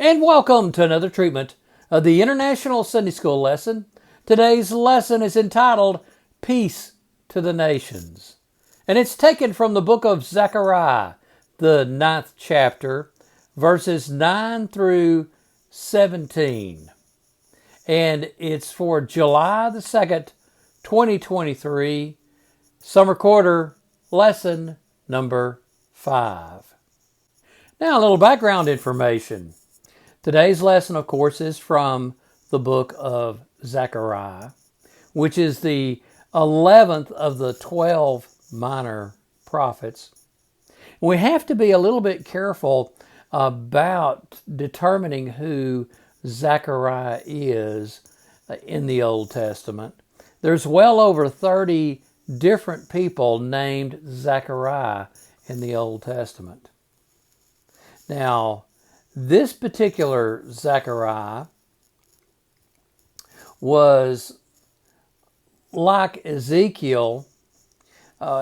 And welcome to another treatment of the International Sunday School lesson. Today's lesson is entitled Peace to the Nations. And it's taken from the book of Zechariah, the 9th chapter, verses 9 through 17. And it's for July the 2nd, 2023, summer quarter, lesson number 5. Now, a little background information. Today's lesson, of course, is from the book of Zechariah, which is the 11th of the 12 minor prophets. We have to be a little bit careful about determining who Zechariah is in the Old Testament. There's well over 30 different people named Zechariah in the Old Testament. Now, this particular Zechariah was like Ezekiel.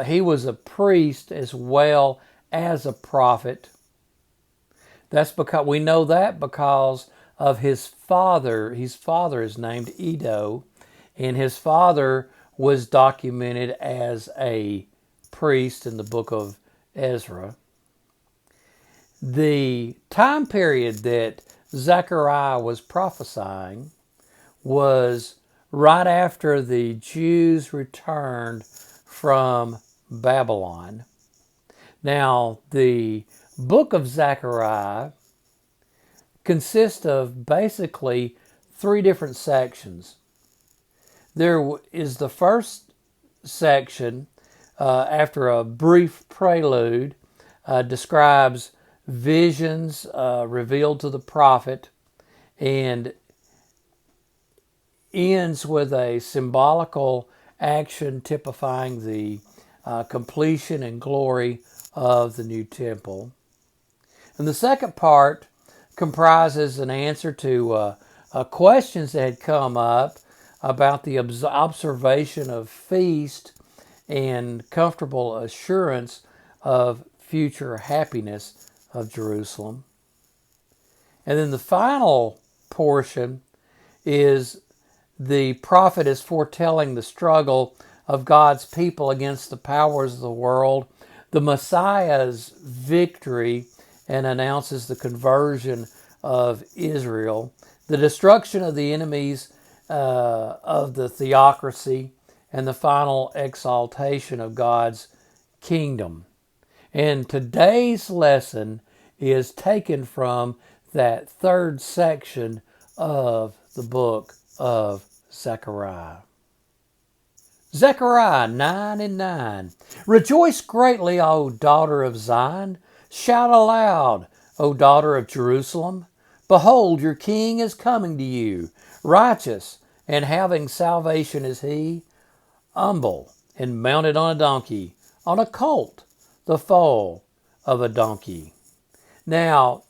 He was a priest as well as a prophet. That's because we know that because of his father. His father is named Edo, and his father was documented as a priest in the book of Ezra. The time period that Zechariah was prophesying was right after the Jews returned from Babylon. Now, the book of Zechariah consists of basically 3 different sections. There is the first section, after a brief prelude, describes visions revealed to the prophet and ends with a symbolical action typifying the completion and glory of the new temple. And the second part comprises an answer to questions that had come up about the observation of feast and comfortable assurance of future happiness of Jerusalem. And then the final portion is the prophet is foretelling the struggle of God's people against the powers of the world, the Messiah's victory, and announces the conversion of Israel, the destruction of the enemies of the theocracy, and the final exaltation of God's kingdom. And today's lesson is taken from that 3rd section of the book of Zechariah. Zechariah 9:9. Rejoice greatly, O daughter of Zion. Shout aloud, O daughter of Jerusalem. Behold, your king is coming to you. Righteous and having salvation is he, humble and mounted on a donkey, on a colt, the foal of a donkey. Now,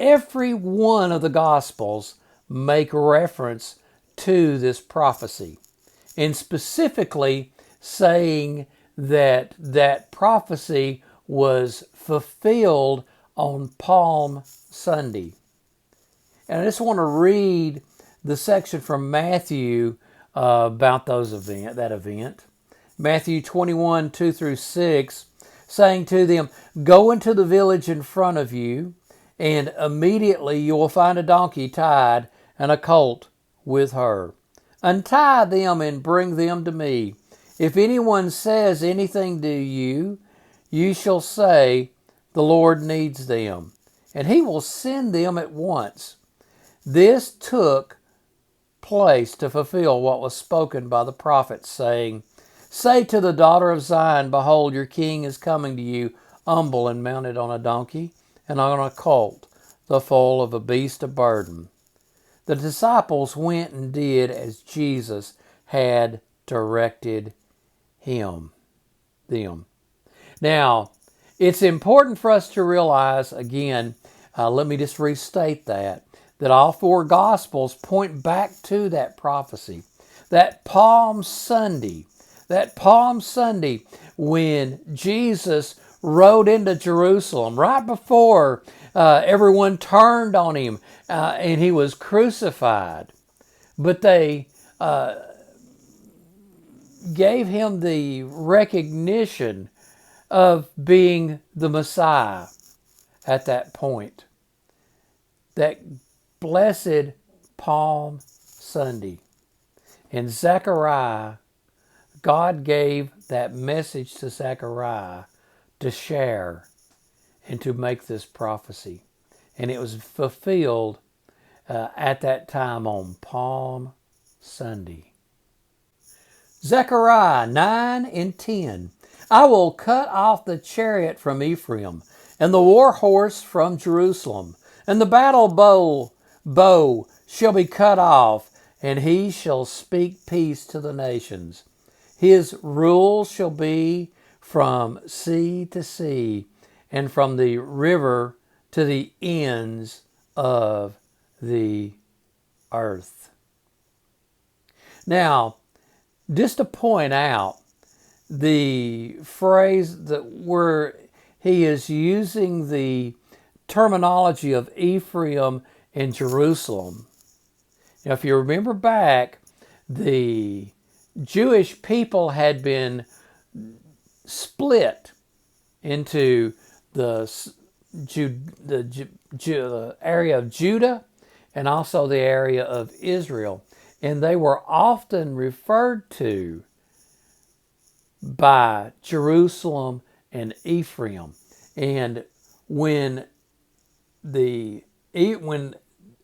every one of the Gospels make reference to this prophecy, and specifically saying that that prophecy was fulfilled on Palm Sunday. And I just want to read the section from Matthew about that event. Matthew 21, 2 through 6, saying to them, Go into the village in front of you, and immediately you will find a donkey tied and a colt with her. Untie them and bring them to me. If anyone says anything to you, you shall say, The Lord needs them, and he will send them at once. This took place to fulfill what was spoken by the prophet, saying, Say to the daughter of Zion, Behold, your king is coming to you, humble and mounted on a donkey, and on a colt, the foal of a beast of burden. The disciples went and did as Jesus had directed them. Now, it's important for us to realize, again, let me just restate that all 4 Gospels point back to that prophecy, that Palm Sunday when Jesus rode into Jerusalem right before everyone turned on him and he was crucified. But they gave him the recognition of being the Messiah at that point. That blessed Palm Sunday. In Zechariah, God gave that message to Zechariah to share and to make this prophecy. And it was fulfilled at that time on Palm Sunday. Zechariah 9 and 10. I will cut off the chariot from Ephraim, and the war horse from Jerusalem, and the battle bow shall be cut off, and he shall speak peace to the nations. His rule shall be from sea to sea, and from the river to the ends of the earth. Now, just to point out the phrase that where he is using the terminology of Ephraim and Jerusalem. Now, if you remember back, the Jewish people had been split into the area of Judah and also the area of Israel. And they were often referred to by Jerusalem and Ephraim. And when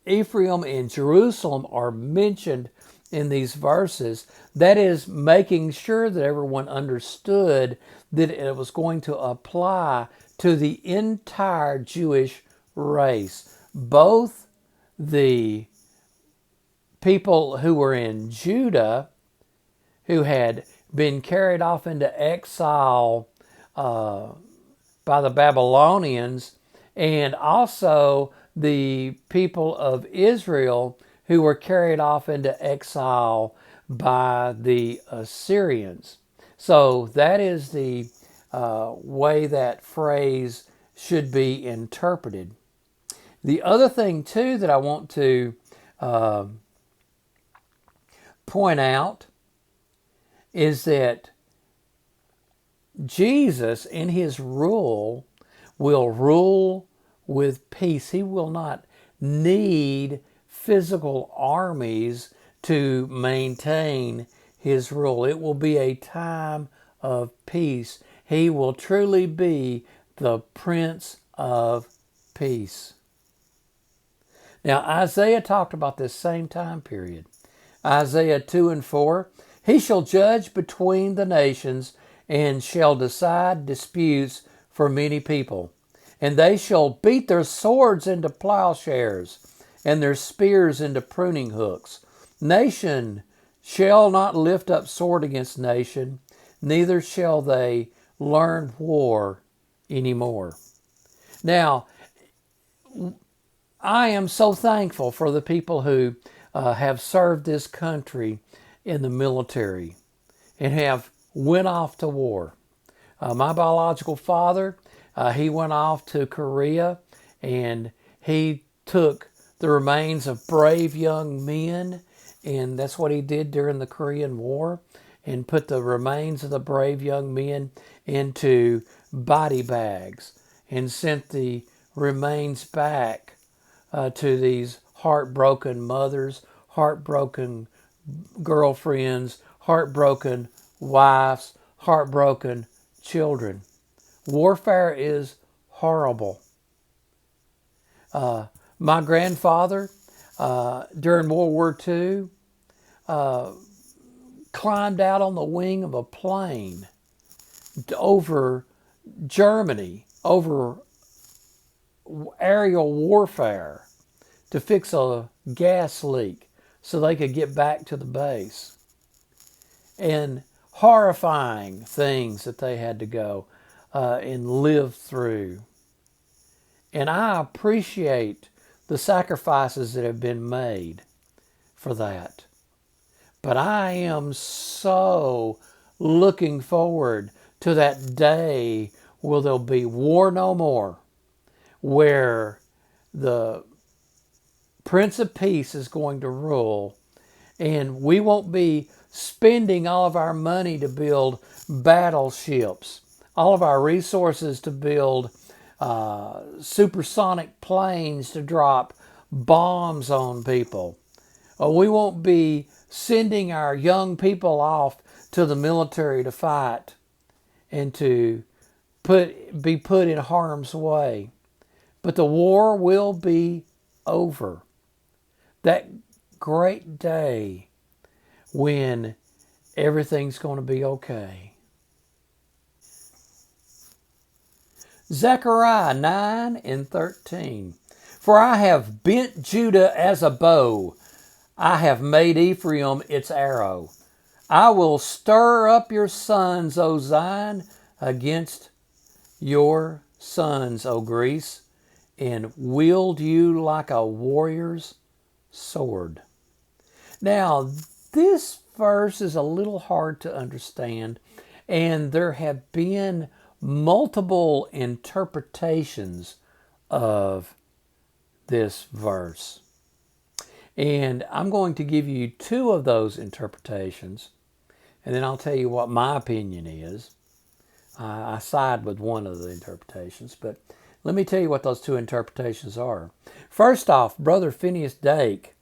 Ephraim and Jerusalem are mentioned in these verses, that is making sure that everyone understood that it was going to apply to the entire Jewish race. Both the people who were in Judah, who had been carried off into exile by the Babylonians, and also the people of Israel who were carried off into exile by the Assyrians. So that is the way that phrase should be interpreted. The other thing, too, that I want to point out is that Jesus, in his rule, will rule with peace. He will not need physical armies to maintain his rule. It will be a time of peace. He will truly be the Prince of Peace. Now, Isaiah talked about this same time period. Isaiah 2 and 4, he shall judge between the nations and shall decide disputes for many people. And they shall beat their swords into plowshares and their spears into pruning hooks. Nation shall not lift up sword against nation, neither shall they learn war anymore. Now, I am so thankful for the people who have served this country in the military and have went off to war. My biological father, he went off to Korea and he took the remains of brave young men, and that's what he did during the Korean War, and put the remains of the brave young men into body bags and sent the remains back to these heartbroken mothers, heartbroken girlfriends, heartbroken wives, heartbroken children. Warfare is horrible. My grandfather, during World War II, climbed out on the wing of a plane over Germany, over aerial warfare, to fix a gas leak so they could get back to the base. And horrifying things that they had to go and live through. And I appreciate the sacrifices that have been made for that. But I am so looking forward to that day will there be war no more, where the Prince of Peace is going to rule, and we won't be spending all of our money to build battleships, all of our resources to build supersonic planes to drop bombs on people. We won't be sending our young people off to the military to fight and to be put in harm's way. But the war will be over. That great day when everything's going to be okay. Zechariah 9 and 13. For I have bent Judah as a bow. I have made Ephraim its arrow. I will stir up your sons, O Zion, against your sons, O Greece, and wield you like a warrior's sword. Now, this verse is a little hard to understand, and there have been multiple interpretations of this verse. And I'm going to give you two of those interpretations, and then I'll tell you what my opinion is. I side with one of the interpretations, but let me tell you what those two interpretations are. First off, Brother Phineas Dake,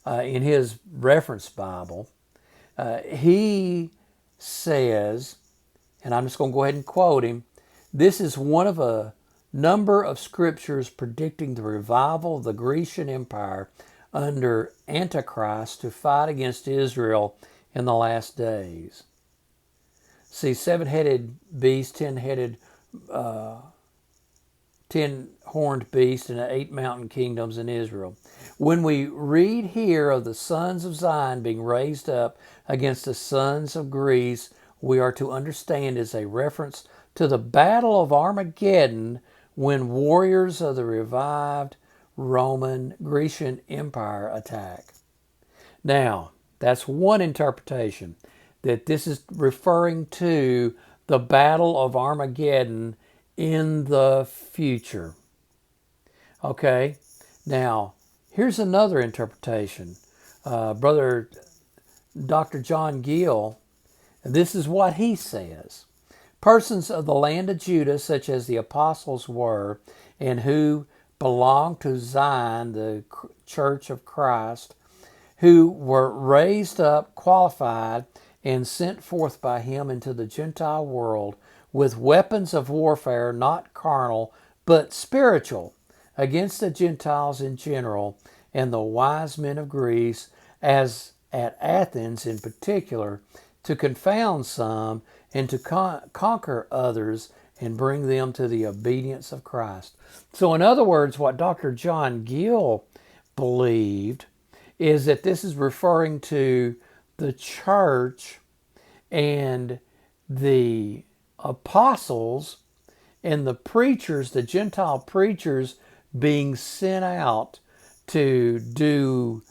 in his reference Bible, he says, and I'm just going to go ahead and quote him, this is one of a number of scriptures predicting the revival of the Grecian Empire under Antichrist to fight against Israel in the last days. See, seven-headed beast, ten-horned beast, and 8 mountain kingdoms in Israel. When we read here of the sons of Zion being raised up against the sons of Greece, we are to understand as a reference to the battle of Armageddon, when warriors of the revived Roman Grecian Empire attack. Now, that's one interpretation, that this is referring to the battle of Armageddon in the future. Okay, now here's another interpretation. Brother Dr. John Gill, this is what he says. Persons of the land of Judah, such as the apostles were, and who belonged to Zion, the church of Christ, who were raised up, qualified, and sent forth by him into the Gentile world with weapons of warfare, not carnal, but spiritual, against the Gentiles in general, and the wise men of Greece, as at Athens in particular, to confound some, and to conquer others, and bring them to the obedience of Christ. So in other words, what Dr. John Gill believed is that this is referring to the church and the apostles and the preachers, the Gentile preachers, being sent out to do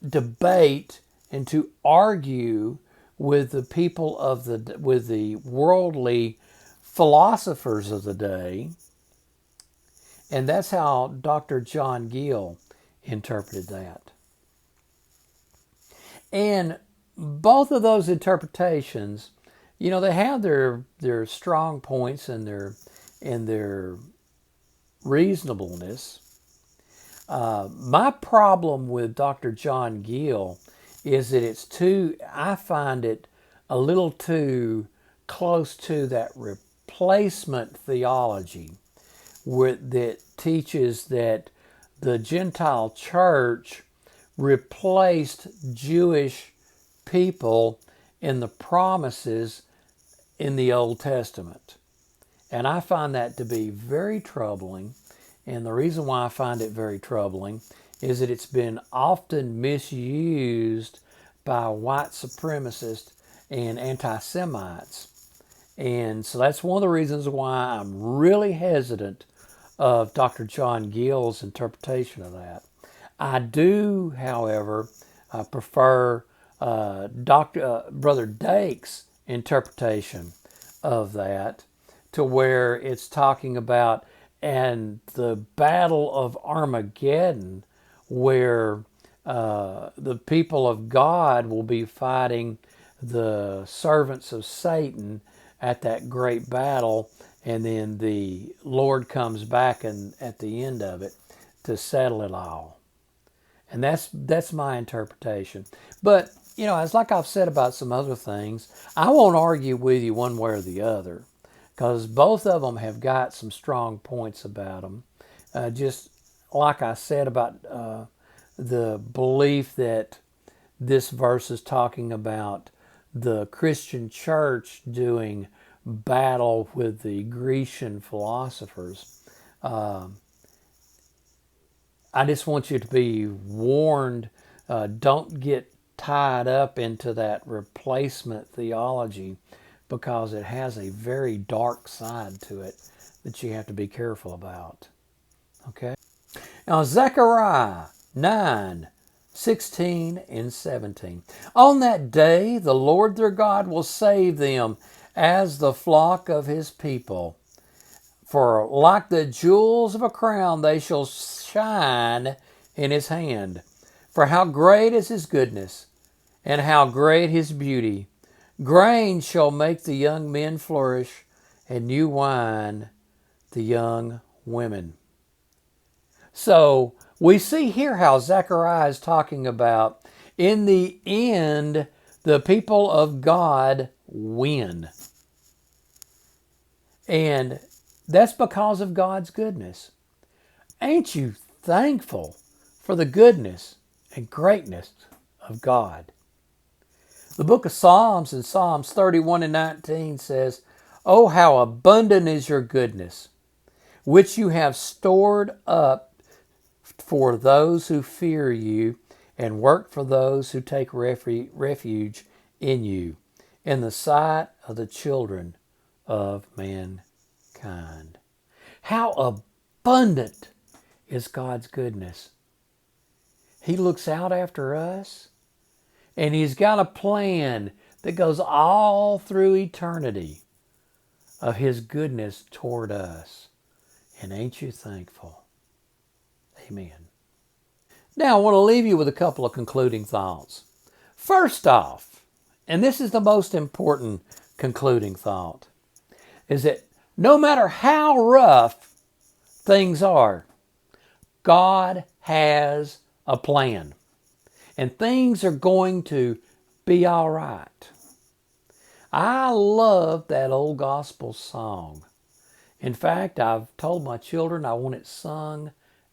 debate and to argue with the people of with the worldly philosophers of the day. And that's how Dr. John Gill interpreted that. And both of those interpretations, you know, they have their strong points and their reasonableness. My problem with Dr. John Gill is that I find it a little too close to that replacement theology that teaches that the Gentile church replaced Jewish people in the promises in the Old Testament. And I find that to be very troubling. And the reason why I find it very troubling is that it's been often misused by white supremacists and anti-Semites. And so that's one of the reasons why I'm really hesitant of Dr. John Gill's interpretation of that. I do, however, prefer Brother Dake's interpretation of that, to where it's talking about and the battle of Armageddon, where the people of God will be fighting the servants of Satan at that great battle, and then the Lord comes back and at the end of it to settle it all. And that's my interpretation. But it's like I've said about some other things. I won't argue with you one way or the other, because both of them have got some strong points about them. Just like I said about the belief that this verse is talking about the Christian church doing battle with the Grecian philosophers. I just want you to be warned. Don't get tied up into that replacement theology, because it has a very dark side to it that you have to be careful about. Okay? Now, Zechariah 9:16 and 17. On that day, the Lord their God will save them as the flock of his people. For like the jewels of a crown, they shall shine in his hand. For how great is his goodness, and how great his beauty. Grain shall make the young men flourish, and new wine the young women. So we see here how Zechariah is talking about, in the end, the people of God win. And that's because of God's goodness. Ain't you thankful for the goodness and greatness of God? The book of Psalms in Psalms 31 and 19 says, "Oh, how abundant is your goodness, which you have stored up for those who fear you and work for those who take refuge in you, in the sight of the children of mankind." How abundant is God's goodness. He looks out after us, and he's got a plan that goes all through eternity of his goodness toward us. And ain't you thankful? Amen. Now I want to leave you with a couple of concluding thoughts. First off, and this is the most important concluding thought, is that no matter how rough things are, God has a plan. And things are going to be all right. I love that old gospel song. In fact, I've told my children I want it sung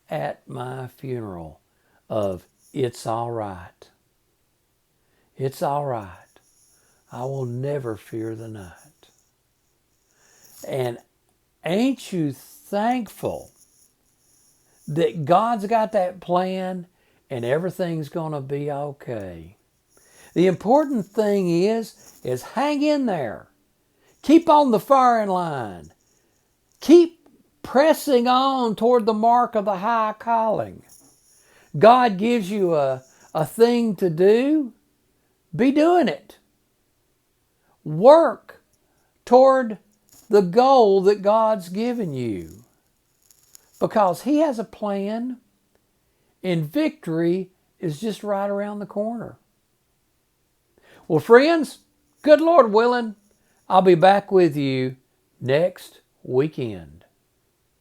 at my funeral, of "It's all right. It's all right. I will never fear the night." And ain't you thankful that God's got that plan and everything's going to be okay? The important thing is hang in there. Keep on the firing line. Keep pressing on toward the mark of the high calling. God gives you a thing to do. Be doing it. Work toward the goal that God's given you, because he has a plan, and victory is just right around the corner. Well, friends, good Lord willing, I'll be back with you next weekend.